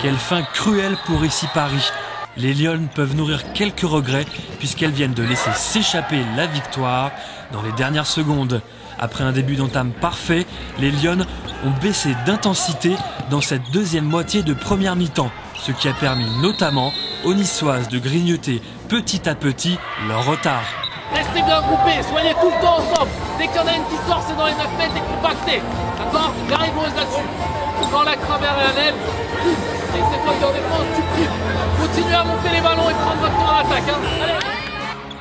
Quelle fin cruelle pour ici Paris. Les Lionnes peuvent nourrir quelques regrets puisqu'elles viennent de laisser s'échapper la victoire dans les dernières secondes. Après un début d'entame parfait, les Lionnes ont baissé d'intensité dans cette deuxième moitié de première mi-temps, ce qui a permis notamment aux Niçoises de grignoter petit à petit leur retard. Restez bien groupés, soyez tout le temps ensemble. Dès qu'il y en a une qui sort, c'est dans les 9 mètres et compacté. D'accord? Garde grosse là-dessus. Quand la cravère est à l'aile, et que c'est toi qui es en défense, tu prives. Continuez à monter les ballons et prendre votre temps à l'attaque. Hein. Allez.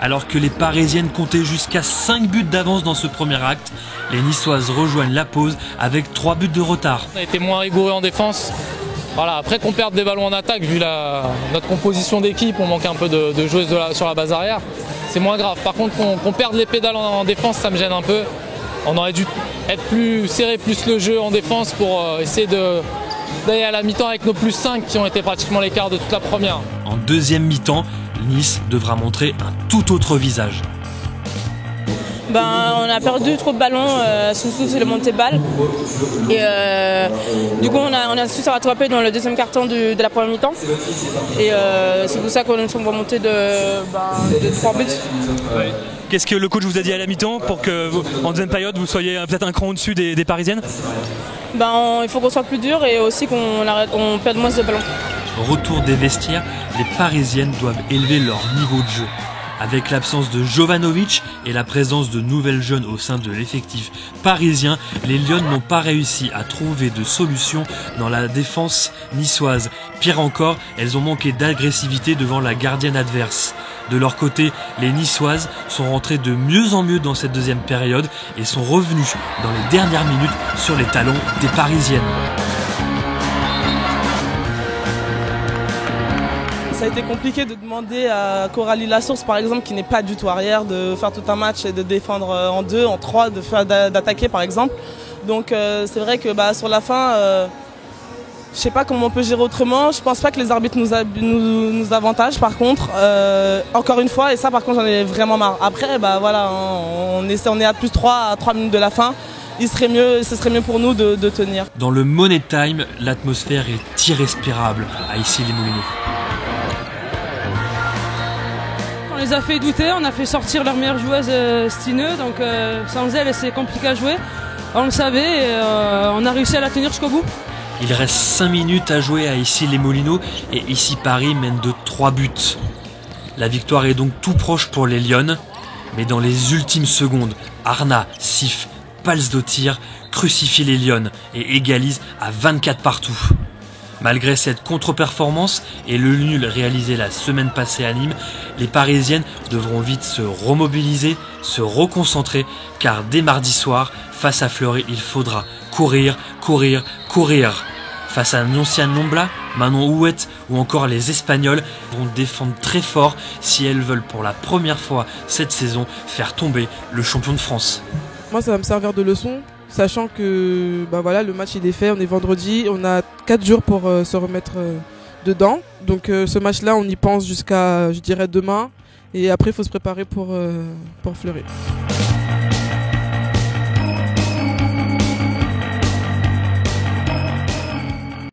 Alors que les Parisiennes comptaient jusqu'à 5 buts d'avance dans ce premier acte, les Niçoises rejoignent la pause avec 3 buts de retard. On a été moins rigoureux en défense. Voilà, après qu'on perde des ballons en attaque, vu notre composition d'équipe, on manque un peu de joueuses sur la base arrière. C'est moins grave. Par contre, qu'on perde les pédales en défense, ça me gêne un peu. On aurait dû être plus serré plus le jeu en défense pour essayer d'aller à la mi-temps avec nos plus 5 qui ont été pratiquement les quarts de toute la première. En deuxième mi-temps, Nice devra montrer un tout autre visage. On a perdu trop de ballons, surtout sur les montées de balles. Et du coup, on a su se rattraper dans le deuxième quart-temps de la première mi-temps. Et c'est pour ça qu'on est remonté de 3 buts. Ouais. Qu'est-ce que le coach vous a dit à la mi-temps pour qu'en deuxième période, vous soyez peut-être un cran au-dessus des Parisiennes? Il faut qu'on soit plus dur et aussi qu'on perde moins de ballons. Retour des vestiaires, les Parisiennes doivent élever leur niveau de jeu. Avec l'absence de Jovanovic et la présence de nouvelles jeunes au sein de l'effectif parisien, les Lionnes n'ont pas réussi à trouver de solution dans la défense niçoise. Pire encore, elles ont manqué d'agressivité devant la gardienne adverse. De leur côté, les Niçoises sont rentrées de mieux en mieux dans cette deuxième période et sont revenues dans les dernières minutes sur les talons des Parisiennes. Ça a été compliqué de demander à Coralie Lassource, par exemple, qui n'est pas du tout arrière, de faire tout un match et de défendre en 2, en 3, d'attaquer par exemple. Donc c'est vrai que sur la fin, je sais pas comment on peut gérer autrement. Je pense pas que les arbitres nous avantagent par contre. Encore une fois, et ça par contre j'en ai vraiment marre. Après, voilà, on est à plus 3 à 3 minutes de la fin. Ce serait mieux pour nous de tenir. Dans le Money Time, l'atmosphère est irrespirable à Issy-les-Moulineaux. On les a fait douter, on a fait sortir leur meilleure joueuse Stineux, donc sans elle c'est compliqué à jouer. On le savait et on a réussi à la tenir jusqu'au bout. Il reste 5 minutes à jouer à Issy-les-Moulineaux et ici Paris mène de 3 buts. La victoire est donc tout proche pour les Lionnes, mais dans les ultimes secondes, Arna, Sif, Palsdottir crucifie les Lionnes et égalise à 24 partout. Malgré cette contre-performance et le nul réalisé la semaine passée à Nîmes, les Parisiennes devront vite se remobiliser, se reconcentrer, car dès mardi soir, face à Fleury, il faudra courir. Face à Nyoncia Nombla, Manon Houette ou encore les Espagnols vont défendre très fort si elles veulent pour la première fois cette saison faire tomber le champion de France. Moi, ça va me servir de leçon. Sachant que le match il est fait, on est vendredi, on a 4 jours pour se remettre dedans. Donc ce match-là, on y pense jusqu'à, je dirais, demain. Et après, il faut se préparer pour Fleury.